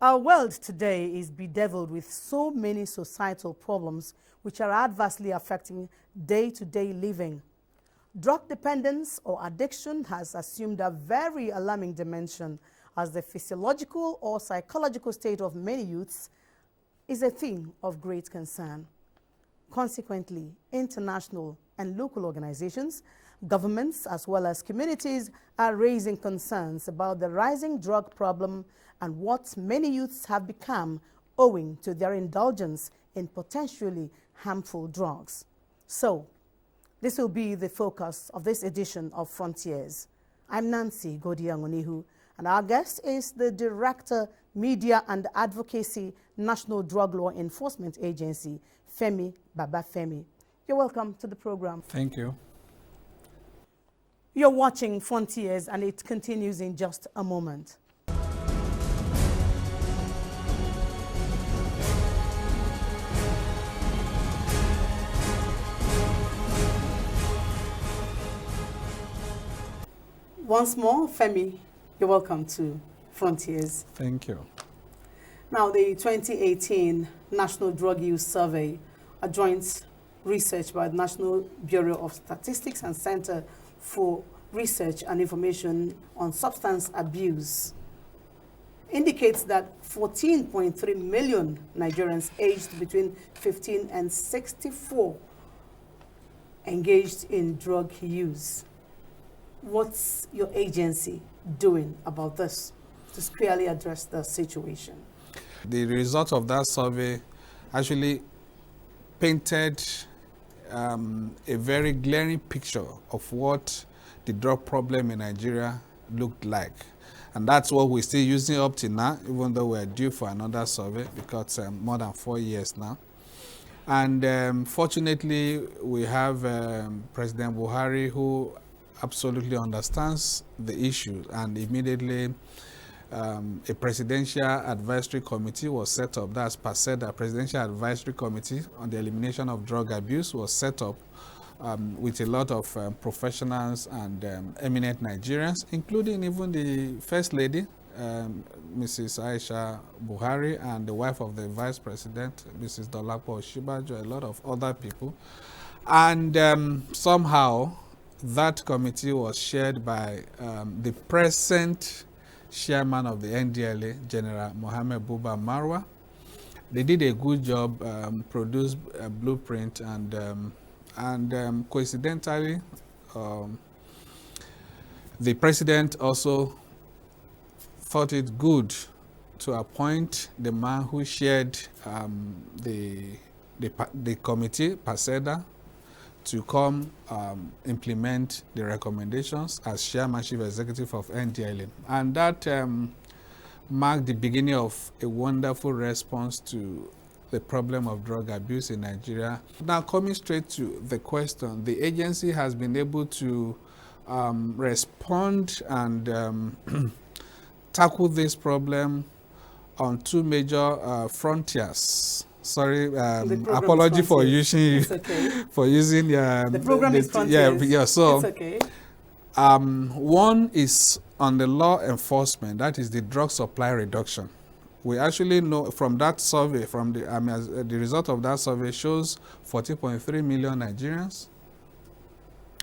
Our world today is bedeviled with so many societal problems which are adversely affecting day-to-day living. Drug dependence or addiction has assumed a very alarming dimension as the physiological or psychological state of many youths is a theme of great concern. Consequently, international and local organizations, governments, as well as communities are raising concerns about the rising drug problem and what many youths have become owing to their indulgence in potentially harmful drugs. So, this will be the focus of this edition of Frontiers. I'm Nancy Godiangonihu, and our guest is the Director, Media and Advocacy, National Drug Law Enforcement Agency, Femi Babafemi. You're welcome to the program. Thank you. You're watching Frontiers, and it continues in just a moment. Once more, Femi, you're welcome to Frontiers. Thank you. Now, the 2018 National Drug Use Survey, a joint research by the National Bureau of Statistics and Center for Research and Information on Substance Abuse, indicates that 14.3 million Nigerians aged between 15 and 64 engaged in drug use. What's your agency doing about this to squarely address the situation? The result of that survey actually painted a very glaring picture of what the drug problem in Nigeria looked like. And that's what we're still using up to now, even though we're due for another survey because more than 4 years now. And fortunately, we have President Buhari, who absolutely understands the issue, and immediately a presidential advisory committee was set up. That's PASEDA, Presidential Advisory Committee on the Elimination of Drug Abuse, was set up with a lot of professionals and eminent Nigerians, including even the First Lady, Mrs. Aisha Buhari, and the wife of the Vice President, Mrs. Dolapo Oshibajo, a lot of other people. And somehow that committee was chaired by the present chairman of the NDLA, General Mohammed Buba Marwa. They did a good job, produced a blueprint, and coincidentally, the president also thought it good to appoint the man who chaired the committee, PASEDA, to come implement the recommendations as Chairman Chief Executive of NDLA. And that marked the beginning of a wonderful response to the problem of drug abuse in Nigeria. Now, coming straight to the question, the agency has been able to respond and tackle this problem on two major frontiers. Sorry, apology for using okay. for using the program is Frontiers. yeah. So it's okay. One is on the law enforcement. That is the drug supply reduction. We actually know from that survey, from the result of that survey shows 14.3 million Nigerians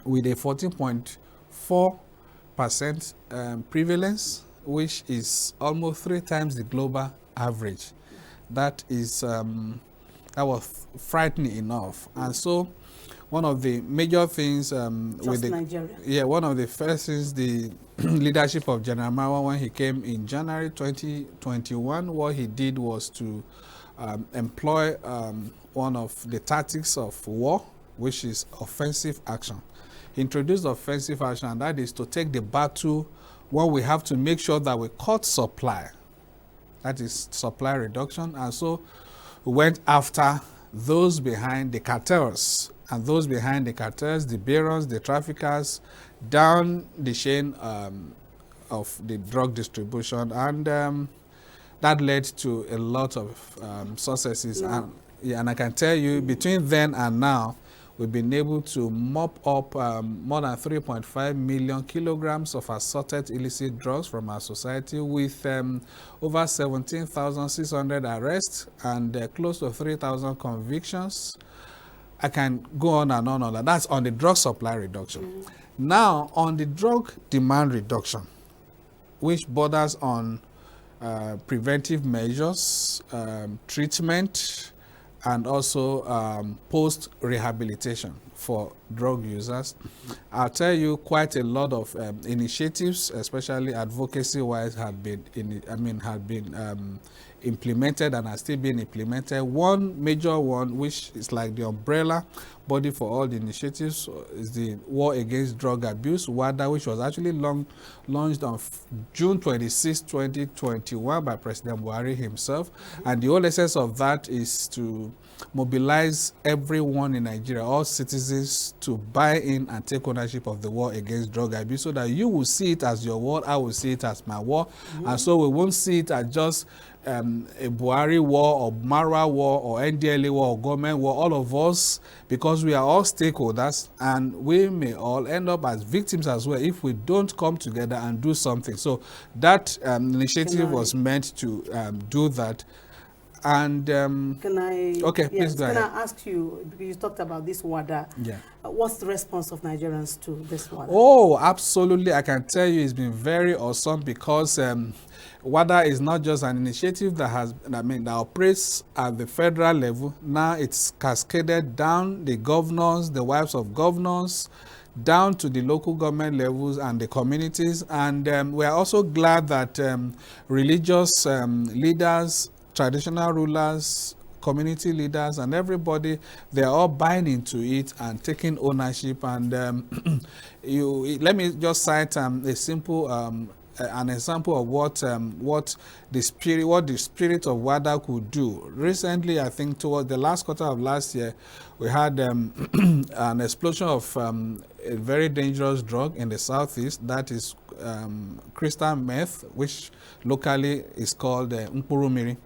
with a 14.4% prevalence, which is almost 3 times the global average. That is that was frightening enough. And so one of the major things with the Nigeria. one of the first is the leadership of General Marwa when he came in January 2021. What he did was to employ one of the tactics of war, which is offensive action. He introduced offensive action, and that is to take the battle when we have to make sure that we cut supply. That is supply reduction. And so we went after those behind the cartels, and those behind the cartels, the barons, the traffickers, down the chain of the drug distribution. And that led to a lot of successes. Yeah. And I can tell you, between then and now, we've been able to mop up more than 3.5 million kilograms of assorted illicit drugs from our society, with over 17,600 arrests and close to 3,000 convictions. I can go on and on and on. That's on the drug supply reduction. Now, on the drug demand reduction, which borders on preventive measures, treatment, and also post-rehabilitation for drug users. I'll tell you, quite a lot of initiatives, especially advocacy-wise, have been implemented and are still being implemented. One major one, which is like the umbrella body for all the initiatives, is the War Against Drug Abuse, WADA, which was actually launched on June 26, 2021 by President Buhari himself. And the whole essence of that is to mobilize everyone in Nigeria, all citizens, to buy in and take ownership of the war against drug abuse, so that you will see it as your war, I will see it as my war. And so we won't see it as just a Buhari war or Marwa war or NDLA war or government war. All of us, because we are all stakeholders, and we may all end up as victims as well if we don't come together and do something. So that initiative was meant to do that. And can I? Okay, please go ahead. Can I ask you, because you talked about this WADA? Yeah. What's the response of Nigerians to this WADA? Oh, absolutely! I can tell you, it's been very awesome, because WADA is not just an initiative that that operates at the federal level. Now it's cascaded down the governors, the wives of governors, down to the local government levels and the communities. And we are also glad that religious leaders, traditional rulers, community leaders, and everybody, they're all buying into it and taking ownership. And let me just cite a simple an example of what the spirit of WADA could do. Recently, I think towards the last quarter of last year, we had an explosion of a very dangerous drug in the southeast, that is crystal meth, which locally is called Mpurumiri.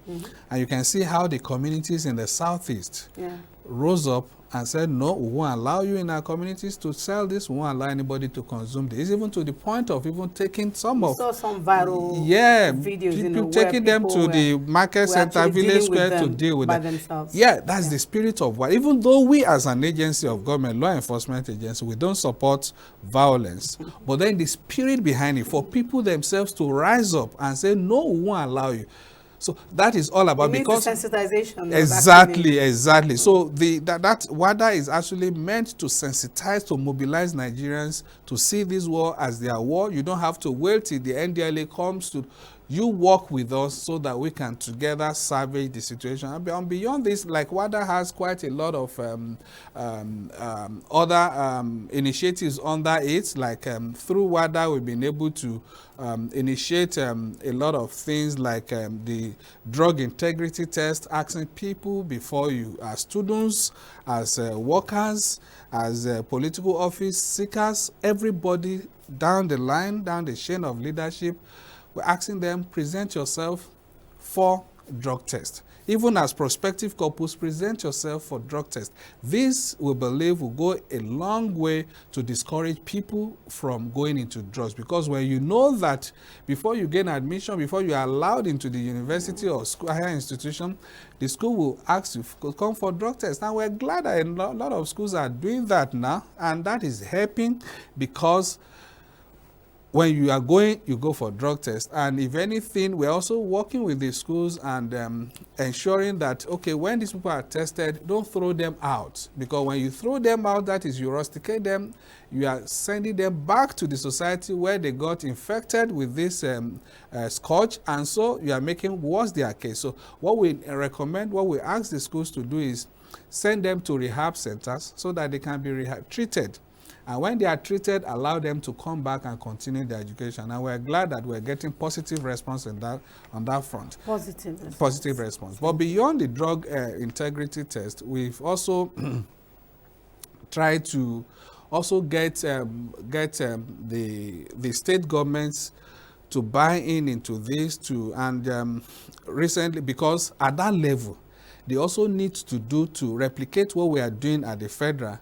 And you can see how the communities in the southeast rose up and said, no, we won't allow you in our communities to sell this, we won't allow anybody to consume this, even to the point of even taking some of... saw some viral videos, people taking them to the market center, village square, to deal with them. Themselves. Yeah, that's the spirit of what, even though we as an agency of government, law enforcement agency, we don't support violence, but then the spirit behind it, for people themselves to rise up and say, no, we won't allow you. So that is all about, because sensitization. Exactly. So that WADA is actually meant to sensitize, to mobilize Nigerians to see this war as their war. You don't have to wait till the NDLA comes to. You work with us so that we can together salvage the situation. And beyond this, like WADA has quite a lot of other initiatives under it. Like through WADA, we've been able to initiate a lot of things, like the drug integrity test, asking people before you, as students, as workers, as political office seekers, everybody down the line, down the chain of leadership, we're asking them, present yourself for drug test. Even as prospective couples, present yourself for drug test. This, we believe, will go a long way to discourage people from going into drugs. Because when you know that before you gain admission, before you are allowed into the university or school, higher institution, the school will ask you to come for drug test. And we're glad that a lot of schools are doing that now. And that is helping, because when you are going, you go for drug test. And if anything, we're also working with the schools and ensuring that, okay, when these people are tested, don't throw them out. Because when you throw them out, that is, you rusticate them, you are sending them back to the society where they got infected with this scourge. And so you are making worse their case. So what we recommend, what we ask the schools to do is send them to rehab centers so that they can be treated. And when they are treated, allow them to come back and continue their education. And we're glad that we're getting positive response on that front. Positive response. But beyond the drug integrity test, we've also tried to also get the state governments to buy into this and recently, because at that level, they also need to replicate what we are doing at the federal.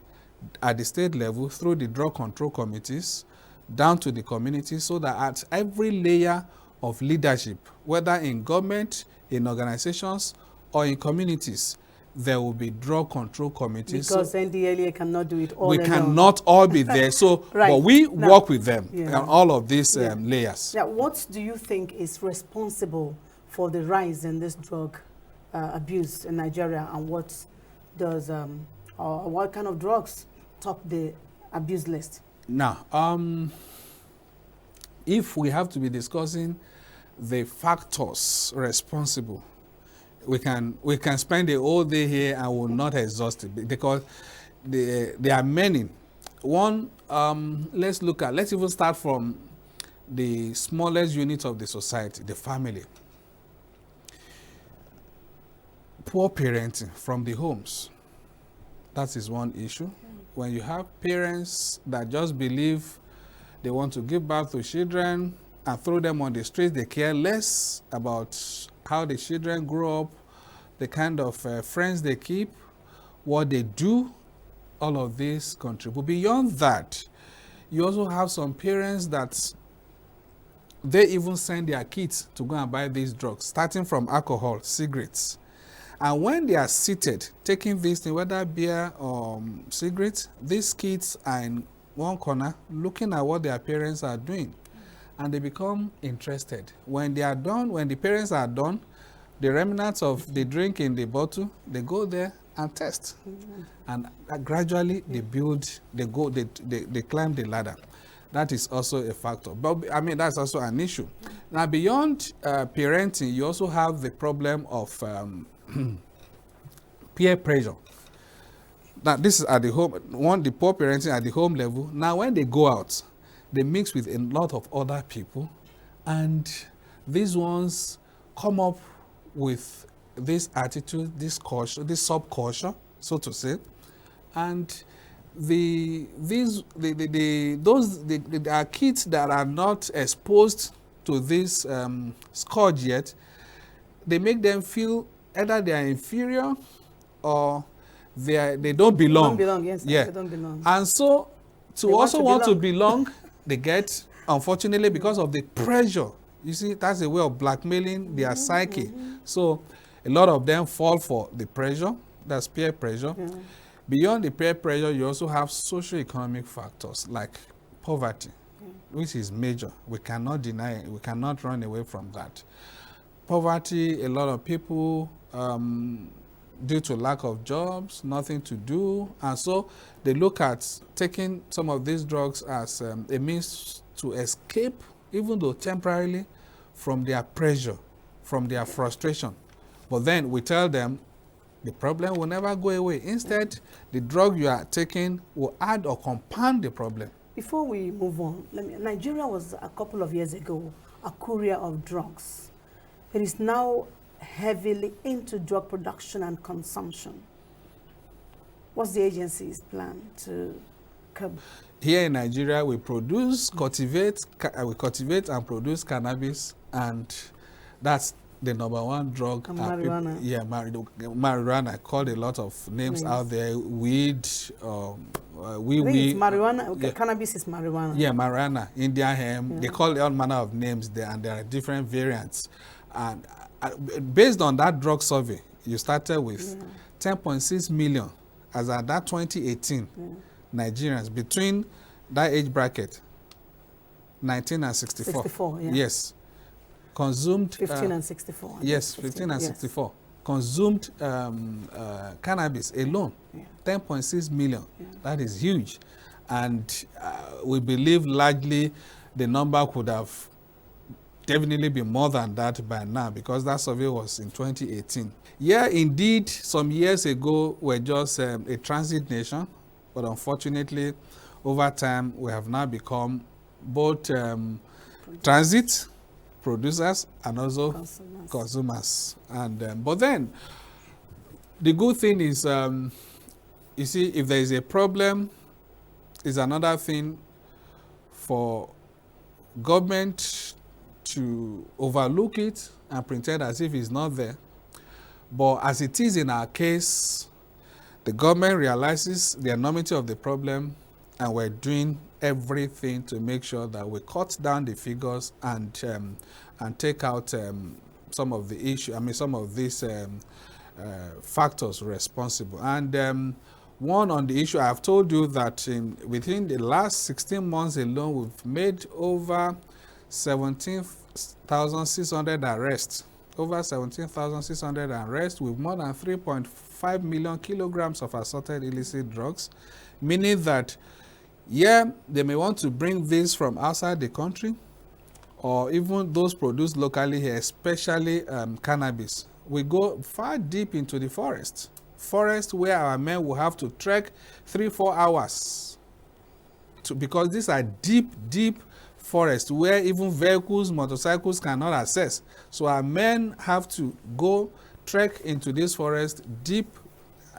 at the state level through the drug control committees down to the community, so that at every layer of leadership, whether in government, in organizations, or in communities, there will be drug control committees. Because NDLEA cannot do it all we alone. cannot all be there. So, right. but we now, work with them on all of these layers. Now, what do you think is responsible for the rise in this drug abuse in Nigeria, and what does or what kind of drugs top the abuse list? Now, if we have to be discussing the factors responsible, we can spend the whole day here and will not exhaust it, because there are many. One, let's even start from the smallest unit of the society, the family. Poor parenting from the homes. That is one issue. When you have parents that just believe they want to give birth to children and throw them on the streets, they care less about how the children grow up, the kind of friends they keep, what they do, all of this contribute. Beyond that, you also have some parents that they even send their kids to go and buy these drugs, starting from alcohol, cigarettes. And when they are seated, taking this thing, whether beer or cigarettes, these kids are in one corner looking at what their parents are doing. And they become interested. When they are done, when the parents are done, the remnants of the drink in the bottle, they go there and test. And gradually they build, they climb the ladder. That is also a factor. But I mean, that's also an issue. Now, beyond parenting, you also have the problem of peer pressure. Now, this is at the home, the poor parenting at the home level. Now, when they go out, they mix with a lot of other people, and these ones come up with this attitude, this culture, this subculture, so to say, and there are kids that are not exposed to this scourge yet. They make them feel either they are inferior or they don't belong. They don't belong, yes. Yeah. They don't belong. And so to also want to belong, they get, unfortunately, because of the pressure. You see, that's a way of blackmailing their psyche. So a lot of them fall for the pressure. That's peer pressure. Beyond the peer pressure, you also have socio-economic factors like poverty, which is major. We cannot deny it. We cannot run away from that. Poverty, a lot of people, due to lack of jobs, nothing to do, and so they look at taking some of these drugs as a means to escape, even though temporarily, from their pressure, from their frustration. But then we tell them the problem will never go away. Instead, the drug you are taking will add or compound the problem. Before we move on, Nigeria was a couple of years ago a courier of drugs. It is now heavily into drug production and consumption. What's the agency's plan to curb? Here in Nigeria, we cultivate and produce cannabis, and that's the #1 drug. Marijuana. Marijuana. Called a lot of names out there. Weed, marijuana. Cannabis is marijuana. Yeah, marijuana, Indian hemp. They call it all manner of names there, and there are different variants. And based on that drug survey, you started with 10.6 million as at that 2018 Nigerians between that age bracket, 19 and 64. 64, yeah. Yes. Consumed 15 and 64. Yes, 15 and 64. Consumed cannabis alone, 10.6 million. That is huge. And we believe largely the number could have definitely been more than that by now, because that survey was in 2018. Yeah, indeed, some years ago, we're just a transit nation, but unfortunately, over time, we have now become both transit producers and also consumers. And but then, the good thing is, you see, if there is a problem, is another thing for government to overlook it and pretend as if it's not there. But as it is in our case, the government realizes the enormity of the problem, and we're doing everything to make sure that we cut down the figures and take out some of the issue. I mean, some of these factors responsible. And one on the issue, I've told you that within the last 16 months alone, we've made over 17,600 arrests. Over 17,600 arrests with more than 3.5 million kilograms of assorted illicit drugs, meaning that, yeah, they may want to bring this from outside the country, or even those produced locally here, especially cannabis. We go far deep into the forest where our men will have to trek 3-4 hours because these are deep forests where even vehicles, motorcycles cannot access. So our men have to go trek into this forest deep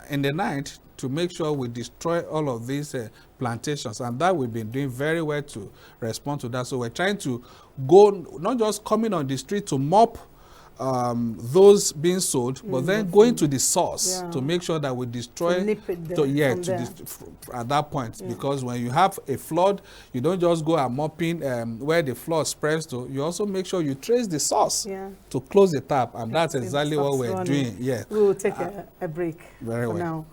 in the night to make sure we destroy all of these plantations, and that we've been doing very well to respond to that. So we're trying to go, not just coming on the street to mop those being sold, but then going to the source to make sure that we destroy, at that point, because when you have a flood, you don't just go and mopping where the flood spreads to, you also make sure you trace the source to close the tap, and that's exactly what we're doing. Yeah, we will take a break for now.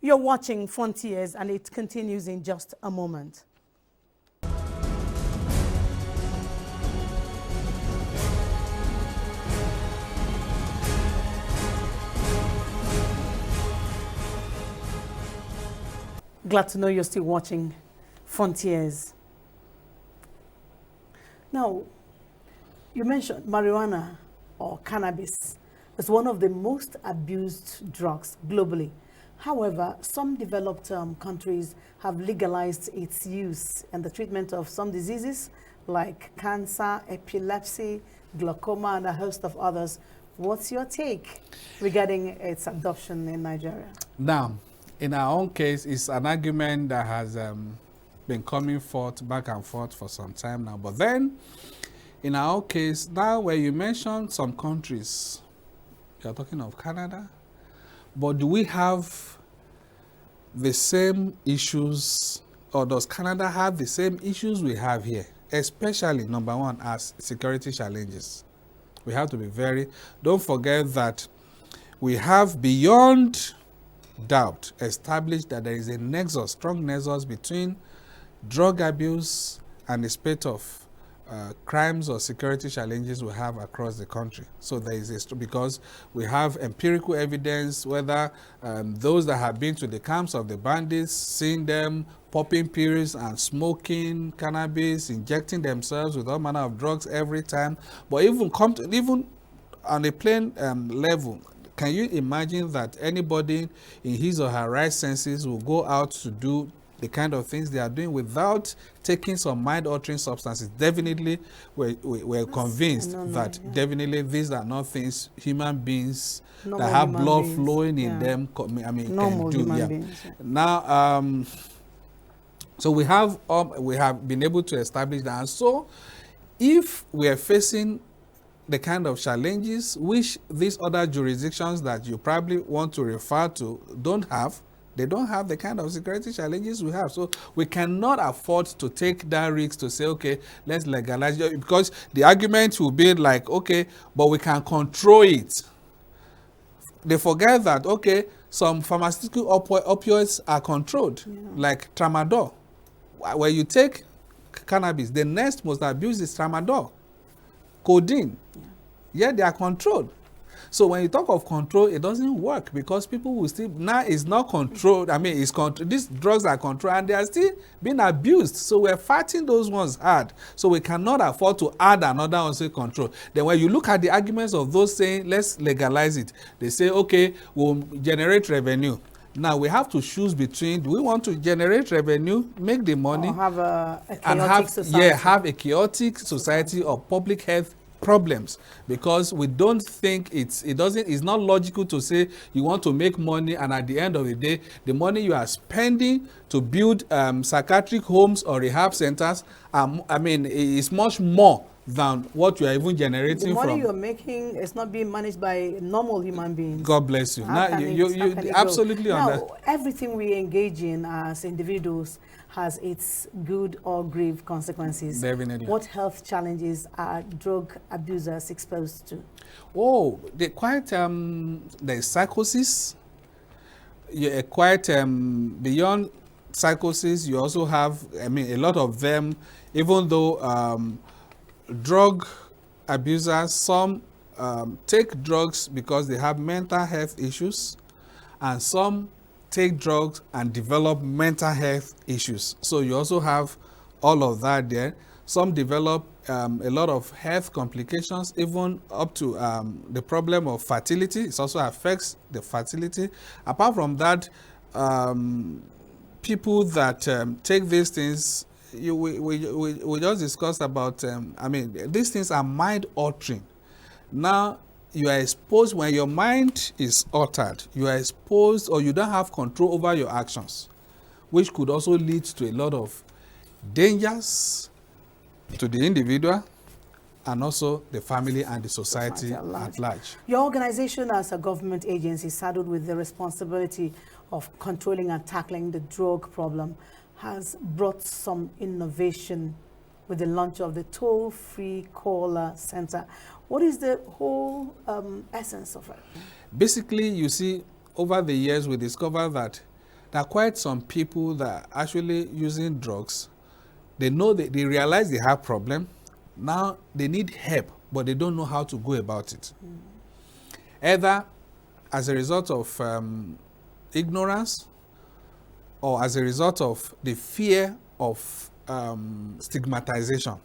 You're watching Frontiers, and it continues in just a moment. Glad to know you're still watching Frontiers. Now, you mentioned marijuana or cannabis as one of the most abused drugs globally. However, some developed countries have legalized its use in the treatment of some diseases like cancer, epilepsy, glaucoma, and a host of others. What's your take regarding its adoption in Nigeria? Now, in our own case, it's an argument that has been coming forth back and forth for some time now. But then, in our own case, now where you mentioned some countries, you're talking of Canada, but do we have the same issues, or does Canada have the same issues we have here? Especially, number one, as security challenges. We have to be don't forget that we have beyond doubt established that there is a nexus, strong nexus between drug abuse and the spate of crimes or security challenges we have across the country. So there is because we have empirical evidence, whether those that have been to the camps of the bandits, seeing them popping pills and smoking cannabis, injecting themselves with all manner of drugs every time. But even on a plain level, can you imagine that anybody in his or her right senses will go out to do the kind of things they are doing without taking some mind-altering substances? Definitely, we're convinced that definitely these are not things human beings that have blood flowing in them, can do. Now, so we have been able to establish that. And so, if we are facing the kind of challenges which these other jurisdictions that you probably want to refer to don't have, they don't have the kind of security challenges we have. So we cannot afford to take that risk to say, okay, let's legalize it, because the argument will be like, okay, but we can control it. They forget that, okay, some pharmaceutical opioids are controlled, like tramadol. When you take cannabis, the next most abused is tramadol, codeine. Yeah, they are controlled. So when you talk of control, it doesn't work, because people will still, now it's not controlled. I mean, these drugs are controlled and they are still being abused. So we're fighting those ones hard. So we cannot afford to add another one, say control. Then when you look at the arguments of those saying, let's legalize it, they say, okay, we'll generate revenue. Now we have to choose between, do we want to generate revenue, make the money, or have a chaotic society? Yeah, have a chaotic society or public health problems, because we don't think it's not logical to say you want to make money, and at the end of the day, the money you are spending to build psychiatric homes or rehab centers, is much more than what you are even generating The money from. you're making is not being managed by normal human beings. God bless you. How Now, can you it grow? absolutely understand. Now, everything we engage in as individuals has its good or grave consequences. Definitely. What health challenges are drug abusers exposed to? Oh, they quite there's psychosis. Yeah, quite beyond psychosis. You also have, I mean, a lot of them. Even though drug abusers, some take drugs because they have mental health issues, and some take drugs and develop mental health issues. So you also have all of that there. Some develop a lot of health complications, even up to the problem of fertility. It also affects the fertility. Apart from that, people that take these things, we just discussed about, I mean, these things are mind altering. Now, you are exposed, when your mind is altered, you are exposed, or you don't have control over your actions, which could also lead to a lot of dangers to the individual and also the family and the society at large. Your organization, as a government agency saddled with the responsibility of controlling and tackling the drug problem, has brought some innovation with the launch of the toll-free caller center. What is the whole essence of it? Basically, you see, over the years, we discovered that there are quite some people that are actually using drugs. They know that they realize they have problem. Now they need help, but they don't know how to go about it. Either as a result of ignorance, or as a result of the fear of stigmatization.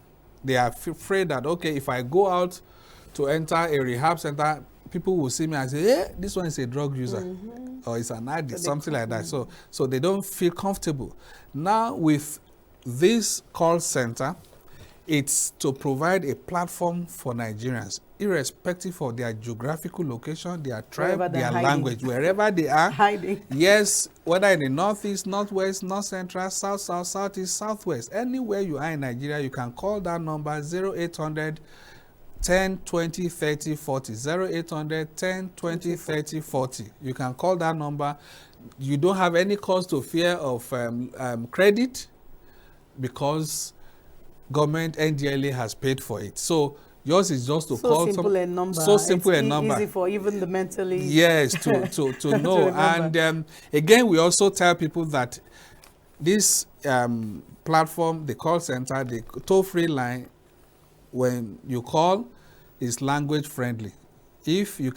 They are afraid that, okay, if I go out to enter a rehab center, people will see me and say, hey, this one is a drug user, or it's an addict, something like that. So they don't feel comfortable. Now with this call center, it's to provide a platform for Nigerians, irrespective of their geographical location, their tribe, their language, wherever they are. Hiding. Yes, whether in the northeast, northwest, north central, south, southeast, southwest, anywhere you are in Nigeria, you can call that number 0800 10 20 30 40. 0800 10 20 30 40. You can call that number. You don't have any cause to fear of credit, because government NDLA has paid for it. So yours is just to call simple a number. So simple it's a number. Easy for even the mentally. Yes, to know. And again, we also tell people that this platform, the call center, the toll-free line, when you call, is language friendly. If you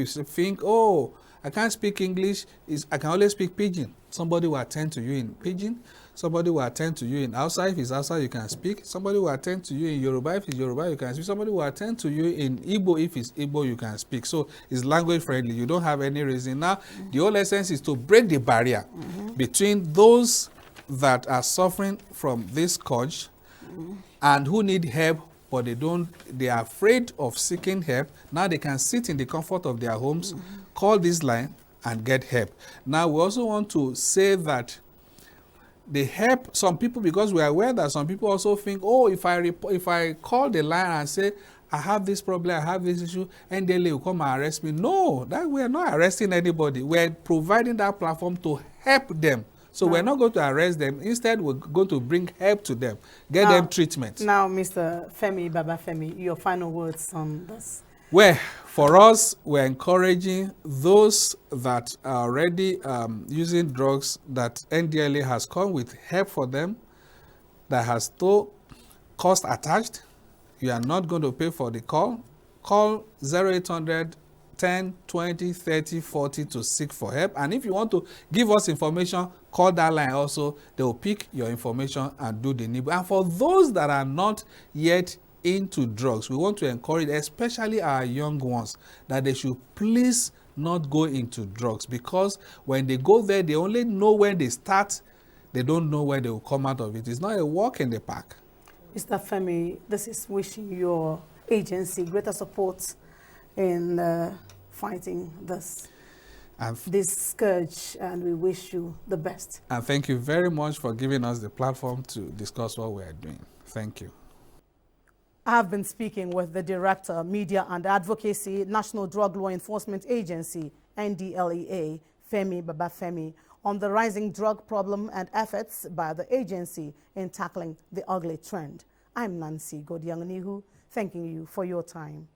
think, oh, I can't speak English, I can only speak Pidgin. Somebody will attend to you in Pidgin. Somebody will attend to you in Hausa. If it's Hausa, you can speak. Somebody will attend to you in Yoruba. If it's Yoruba, you can speak. Somebody will attend to you in Igbo. If it's Igbo, you can speak. So it's language friendly. You don't have any reason. Now, the whole essence is to break the barrier between those that are suffering from this scourge and who need help, but they are afraid of seeking help. Now they can sit in the comfort of their homes, call this line, and get help. Now, we also want to say that they help some people, because we are aware that some people also think, oh, if I call the line and say, I have this problem, I have this issue, and they will come and arrest me. No, that we are not arresting anybody. We are providing that platform to help them. So we're not going to arrest them. Instead, we're going to bring help to them, get them treatment. Now, Mr. Femi, Baba Femi, your final words on this. Well, for us, we're encouraging those that are already using drugs that NDLA has come with help for them, that has no cost attached. You are not going to pay for the call. Call 0800 10 20 30 40 to seek for help. And if you want to give us information, call that line also. They will pick your information and do the need. And for those that are not yet into drugs, we want to encourage, especially our young ones, that they should please not go into drugs, because when they go there, they only know when they start. They don't know where they will come out of it. It's not a walk in the park. Mr. Femi, this is wishing your agency greater support in fighting this scourge, and we wish you the best. And thank you very much for giving us the platform to discuss what we are doing. Thank you. I have been speaking with the Director, Media and Advocacy, National Drug Law Enforcement Agency, NDLEA, Femi Babafemi, on the rising drug problem and efforts by the agency in tackling the ugly trend. I'm Nancy Godiangnihu, thanking you for your time.